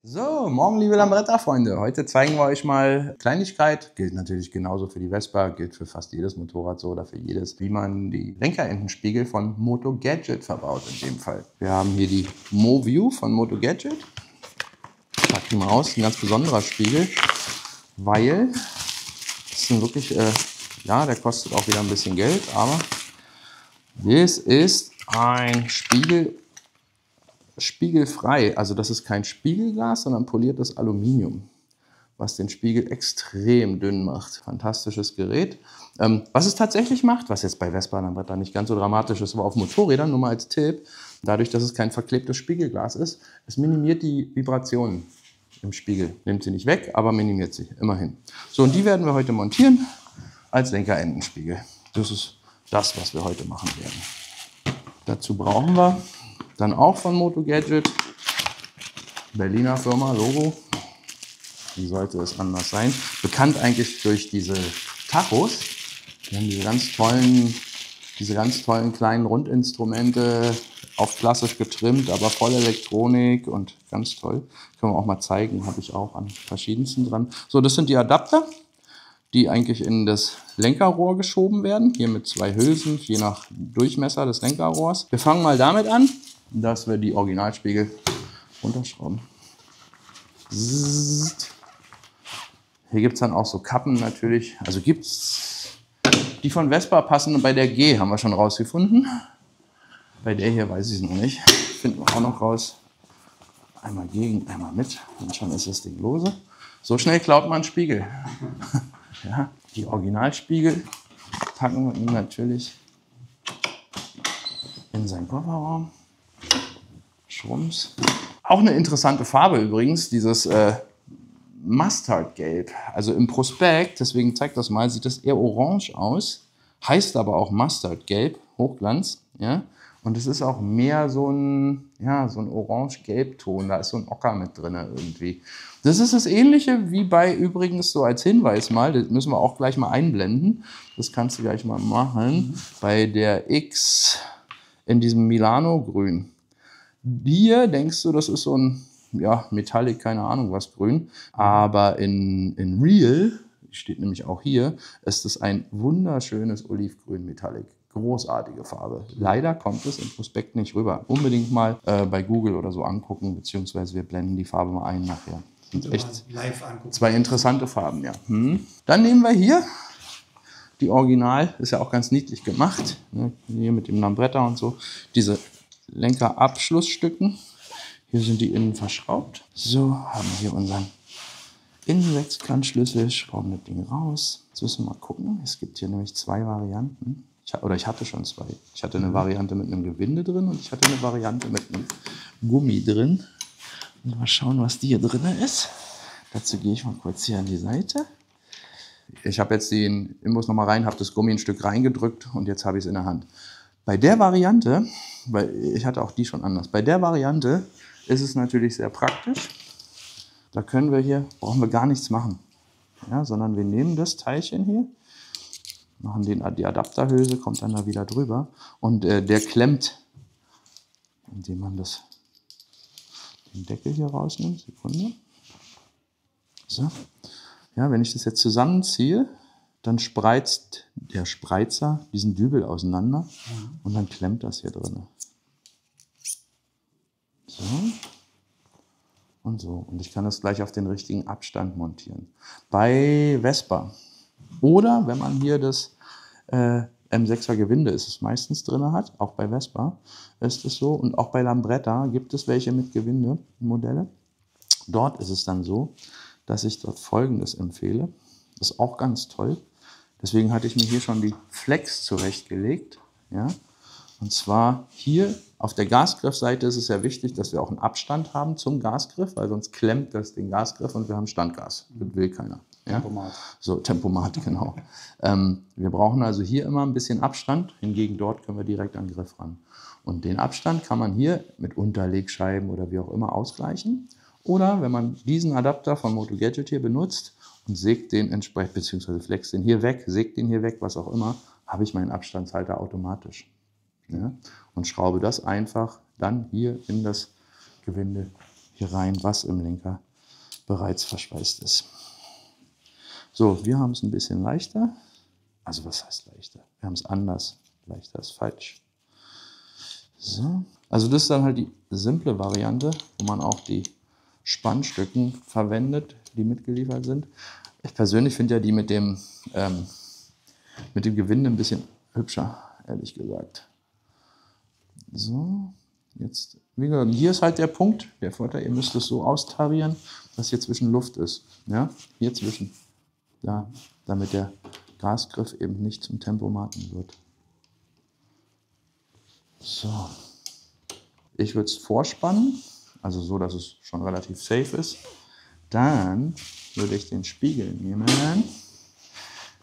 So, morgen liebe Lambretta-Freunde. Heute zeigen wir euch mal Kleinigkeit. Gilt natürlich genauso für die Vespa, gilt für fast jedes Motorrad so oder für jedes, wie man die Lenkerendenspiegel von Moto Gadget verbaut in dem Fall. Wir haben hier die MoView von Moto Gadget. Ich pack die mal aus, ein ganz besonderer Spiegel, weil das ist ein wirklich, ja, der kostet auch wieder ein bisschen Geld, aber das ist ein Spiegel, spiegelfrei, also das ist kein Spiegelglas, sondern poliertes Aluminium, was den Spiegel extrem dünn macht. Fantastisches Gerät. Was es tatsächlich macht, was jetzt bei Vespa Lambretta nicht ganz so dramatisch ist, aber auf Motorrädern, nur mal als Tipp, dadurch, dass es kein verklebtes Spiegelglas ist, es minimiert die Vibrationen im Spiegel. Nimmt sie nicht weg, aber minimiert sie, immerhin. So, und die werden wir heute montieren als Lenkerendenspiegel. Das ist das, was wir heute machen werden. Dazu brauchen wir dann auch von Moto Gadget, Berliner Firma, Logo. Wie sollte es anders sein? Bekannt eigentlich durch diese Tachos. Die haben diese ganz tollen kleinen Rundinstrumente, auf klassisch getrimmt, aber voll Elektronik und ganz toll. Können wir auch mal zeigen, habe ich auch an verschiedensten dran. So, das sind die Adapter, die eigentlich in das Lenkerrohr geschoben werden. Hier mit 2 Hülsen, je nach Durchmesser des Lenkerrohrs. Wir fangen mal damit an, dass wir die Originalspiegel runterschrauben. Hier gibt es dann auch so Kappen natürlich. Also gibt es die von Vespa passen und bei der G haben wir schon rausgefunden. Bei der hier weiß ich es noch nicht. Finden wir auch noch raus. Einmal gegen, einmal mit und schon ist das Ding lose. So schnell klaut man einen Spiegel. Ja, die Originalspiegel packen wir ihm natürlich in seinen Kofferraum. Schrums. Auch eine interessante Farbe übrigens, dieses Mustardgelb. Also im Prospekt, deswegen zeigt das mal, sieht das eher orange aus, heißt aber auch Mustardgelb, Hochglanz. Ja? Und es ist auch mehr so ein, ja, so ein orange-gelb-Ton, da ist so ein Ocker mit drin irgendwie. Das ist das Ähnliche wie bei, übrigens so als Hinweis mal, das müssen wir auch gleich mal einblenden, das kannst du gleich mal machen, bei der X in diesem Milano-Grün. Hier denkst du, das ist so ein, ja, Metallic, keine Ahnung was, grün. Aber in Real, steht nämlich auch hier, ist es ein wunderschönes Olivgrün Metallic. Großartige Farbe. Leider kommt es im Prospekt nicht rüber. Unbedingt mal bei Google oder so angucken, beziehungsweise wir blenden die Farbe mal ein nachher. Sind echt live angucken. 2 interessante Farben, ja. Dann nehmen wir hier die Original, ist ja auch ganz niedlich gemacht, ne? Hier mit dem Lambretta und so, diese Lenkerabschlussstücken. Hier sind die innen verschraubt. So, haben wir hier unseren Innensechskantschlüssel, schrauben das Ding raus. Jetzt müssen wir mal gucken. Es gibt hier nämlich 2 Varianten. Ich hatte schon 2. Ich hatte eine Variante mit einem Gewinde drin und ich hatte eine Variante mit einem Gummi drin. Und mal schauen, was die hier drin ist. Dazu gehe ich mal kurz hier an die Seite. Ich habe jetzt den Imbus nochmal rein, habe das Gummi ein Stück reingedrückt und jetzt habe ich es in der Hand. Bei der Variante, weil ich hatte auch die schon anders, bei der Variante ist es natürlich sehr praktisch. Da brauchen wir gar nichts machen, ja, sondern wir nehmen das Teilchen hier, machen die Adapterhülse, kommt dann da wieder drüber und der klemmt, indem man den Deckel hier rausnimmt. Sekunde. So. Ja, wenn ich das jetzt zusammenziehe, dann spreizt der Spreizer diesen Dübel auseinander und dann klemmt das hier drin. So und so. Und ich kann das gleich auf den richtigen Abstand montieren. Bei Vespa oder wenn man hier das M6er Gewinde ist es meistens drin hat, auch bei Vespa ist es so. Und auch bei Lambretta gibt es welche mit Gewinde-Modelle. Dort ist es dann so, dass ich dort Folgendes empfehle. Das ist auch ganz toll. Deswegen hatte ich mir hier schon die Flex zurechtgelegt. Ja? Und zwar hier auf der Gasgriffseite ist es ja wichtig, dass wir auch einen Abstand haben zum Gasgriff, weil sonst klemmt das den Gasgriff und wir haben Standgas. Das will keiner. Ja? Tempomat. So, Tempomat, genau. Wir brauchen also hier immer ein bisschen Abstand, hingegen dort können wir direkt an den Griff ran. Und den Abstand kann man hier mit Unterlegscheiben oder wie auch immer ausgleichen. Oder wenn man diesen Adapter von Moto Gadget hier benutzt und sägt den entsprechend, beziehungsweise flext den hier weg, sägt den hier weg, was auch immer, habe ich meinen Abstandshalter automatisch. Ja? Und schraube das einfach dann hier in das Gewinde hier rein, was im Lenker bereits verschweißt ist. So, wir haben es ein bisschen leichter. Also was heißt leichter? Wir haben es anders. Leichter ist falsch. So. Also das ist dann halt die simple Variante, wo man auch die Spannstücken verwendet, die mitgeliefert sind. Ich persönlich finde ja die mit dem Gewinde ein bisschen hübscher, ehrlich gesagt. So, jetzt, wie gesagt, hier ist halt der Punkt, der Vorteil, ihr müsst es so austarieren, dass hier zwischen Luft ist. Ja, hier zwischen. Ja, damit der Gasgriff eben nicht zum Tempomaten wird. So. Ich würde es vorspannen, also so, dass es schon relativ safe ist. Dann würde ich den Spiegel nehmen.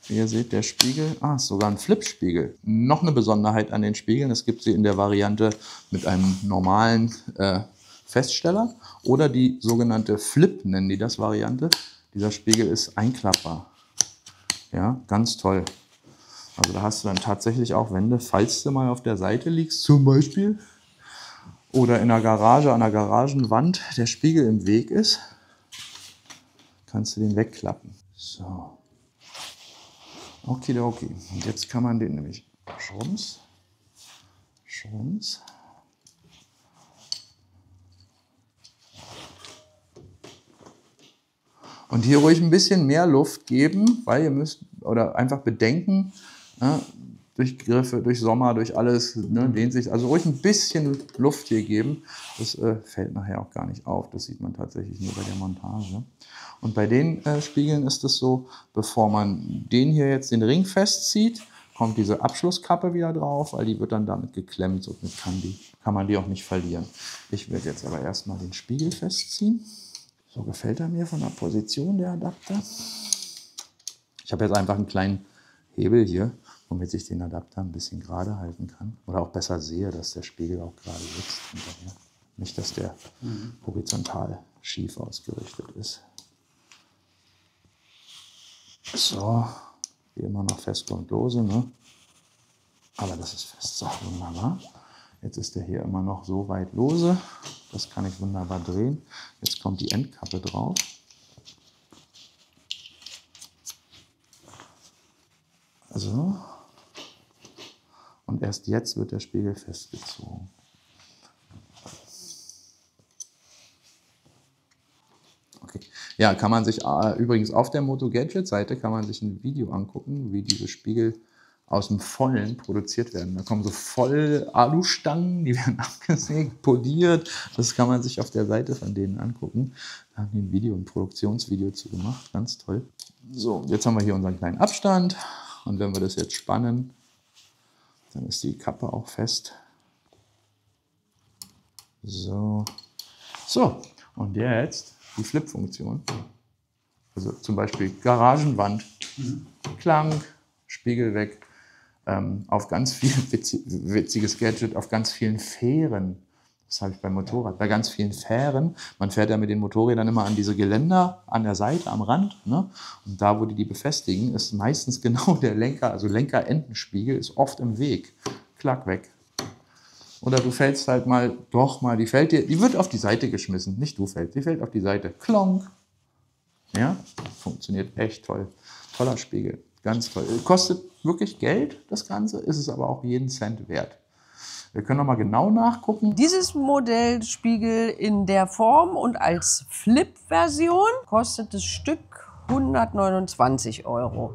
Wie ihr seht, der Spiegel, ist sogar ein Flip-Spiegel. Noch eine Besonderheit an den Spiegeln, es gibt sie in der Variante mit einem normalen Feststeller oder die sogenannte Flip, nennen die das Variante. Dieser Spiegel ist einklappbar. Ja, ganz toll. Also da hast du dann tatsächlich auch Wände, falls du mal auf der Seite liegst, zum Beispiel, oder in der Garage, an der Garagenwand, der Spiegel im Weg ist, kannst du den wegklappen. So. Okay. Und jetzt kann man den nämlich schrumps. Und hier ruhig ein bisschen mehr Luft geben, weil ihr müsst, oder einfach bedenken, durch Griffe, durch Sommer, durch alles, dehnt sich, also ruhig ein bisschen Luft hier geben. Das fällt nachher auch gar nicht auf, das sieht man tatsächlich nur bei der Montage. Und bei den Spiegeln ist es so, bevor man den hier jetzt den Ring festzieht, kommt diese Abschlusskappe wieder drauf, weil die wird dann damit geklemmt, somit kann man die auch nicht verlieren. Ich werde jetzt aber erstmal den Spiegel festziehen. So gefällt er mir von der Position, der Adapter. Ich habe jetzt einfach einen kleinen Hebel hier, womit ich den Adapter ein bisschen gerade halten kann. Oder auch besser sehe, dass der Spiegel auch gerade sitzt hinterher. Nicht, dass der horizontal schief ausgerichtet ist. So, wie immer noch fest und lose, ne? Aber das ist fest, so wunderbar. Jetzt ist der hier immer noch so weit lose. Das kann ich wunderbar drehen. Jetzt kommt die Endkappe drauf. So. Und erst jetzt wird der Spiegel festgezogen. Okay. Ja, kann man sich übrigens auf der Moto Gadget Seite kann man sich ein Video angucken, wie diese Spiegel aus dem Vollen produziert werden. Da kommen so voll Alustangen, die werden abgesägt, poliert. Das kann man sich auf der Seite von denen angucken. Da haben die ein Produktionsvideo zu gemacht. Ganz toll. So, jetzt haben wir hier unseren kleinen Abstand. Und wenn wir das jetzt spannen, dann ist die Kappe auch fest. So. So, und jetzt die Flip-Funktion. Also zum Beispiel Garagenwand, Klang, Spiegel weg. Auf ganz viel witziges Gadget, auf ganz vielen Fähren. Das habe ich beim Motorrad. Bei ganz vielen Fähren. Man fährt ja mit den Motorrädern immer an diese Geländer an der Seite, am Rand. Ne? Und da, wo die befestigen, ist meistens genau der Lenker, also Lenkerendenspiegel, ist oft im Weg. Klack weg. Oder du fällst halt mal, die wird auf die Seite geschmissen. Nicht du fällst, die fällt auf die Seite. Klonk. Ja, funktioniert echt toll. Toller Spiegel. Ganz toll. Kostet wirklich Geld, das Ganze, ist es aber auch jeden Cent wert. Wir können noch mal genau nachgucken. Dieses Modellspiegel in der Form und als Flip-Version kostet das Stück 129 €.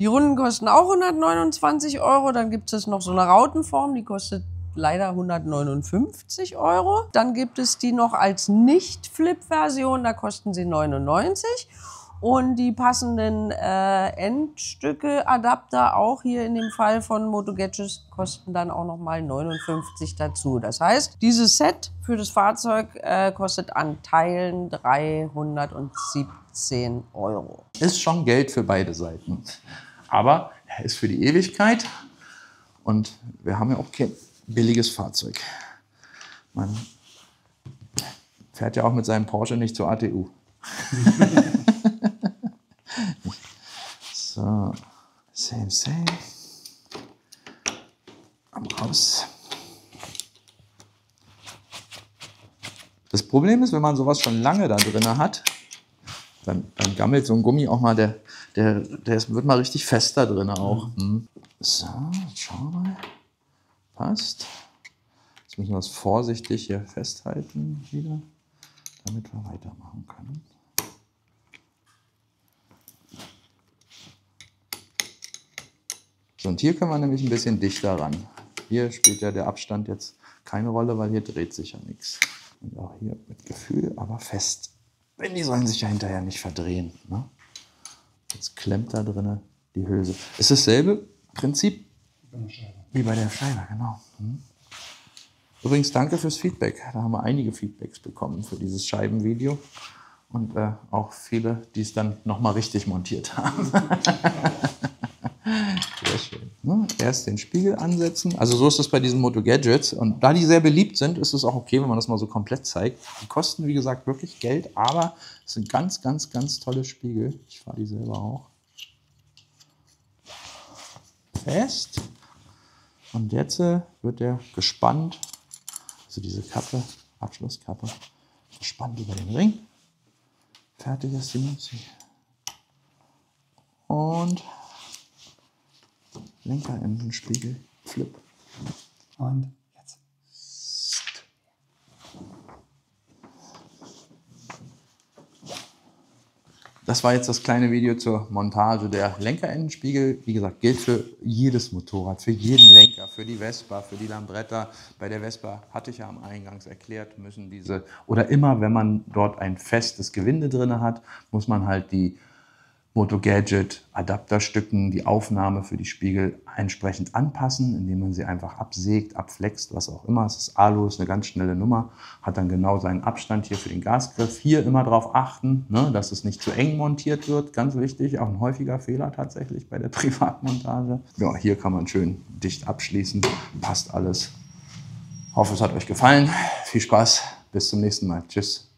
Die Runden kosten auch 129 €. Dann gibt es noch so eine Rautenform, die kostet leider 159 €. Dann gibt es die noch als Nicht-Flip-Version, da kosten sie 99 €. Und die passenden Endstücke, Adapter, auch hier in dem Fall von Moto Gadget, kosten dann auch nochmal 59 € dazu. Das heißt, dieses Set für das Fahrzeug kostet an Teilen 317 €. Ist schon Geld für beide Seiten. Aber er ist für die Ewigkeit. Und wir haben ja auch kein billiges Fahrzeug. Man fährt ja auch mit seinem Porsche nicht zur ATU. So, same. Raus. Problem ist, wenn man sowas schon lange da drin hat, dann gammelt so ein Gummi auch mal, der wird mal richtig fest da drin auch. So, jetzt schauen wir mal. Passt. Jetzt müssen wir das vorsichtig hier festhalten wieder, damit wir weitermachen können. So, und hier können wir nämlich ein bisschen dichter ran. Hier spielt ja der Abstand jetzt keine Rolle, weil hier dreht sich ja nichts. Und auch hier mit Gefühl, aber fest. Denn die sollen sich ja hinterher nicht verdrehen. Ne? Jetzt klemmt da drin die Hülse. Ist dasselbe Prinzip wie bei der Scheibe, genau. Übrigens, danke fürs Feedback. Da haben wir einige Feedbacks bekommen für dieses Scheibenvideo. Und auch viele, die es dann nochmal richtig montiert haben. Sehr schön. Ne? Erst den Spiegel ansetzen. Also so ist es bei diesen Moto Gadgets. Und da die sehr beliebt sind, ist es auch okay, wenn man das mal so komplett zeigt. Die kosten, wie gesagt, wirklich Geld, aber es sind ganz, ganz, ganz tolle Spiegel. Ich fahre die selber auch. Fest. Und jetzt wird der gespannt, also diese Kappe, Abschlusskappe, gespannt über den Ring. Fertig ist die Münze. Und Lenkerendenspiegel, Flip. Und jetzt. Das war jetzt das kleine Video zur Montage der Lenkerendenspiegel. Wie gesagt, gilt für jedes Motorrad, für jeden Lenker, für die Vespa, für die Lambretta. Bei der Vespa, hatte ich ja am Eingangs erklärt, müssen diese, oder immer wenn man dort ein festes Gewinde drin hat, muss man halt die Moto Gadget Adapterstücken, die Aufnahme für die Spiegel entsprechend anpassen, indem man sie einfach absägt, abflext, was auch immer. Es ist Alu, ist eine ganz schnelle Nummer, hat dann genau seinen Abstand hier für den Gasgriff. Hier immer darauf achten, ne, dass es nicht zu eng montiert wird, ganz wichtig, auch ein häufiger Fehler tatsächlich bei der Privatmontage. Ja, hier kann man schön dicht abschließen, passt alles. Ich hoffe, es hat euch gefallen. Viel Spaß, bis zum nächsten Mal. Tschüss.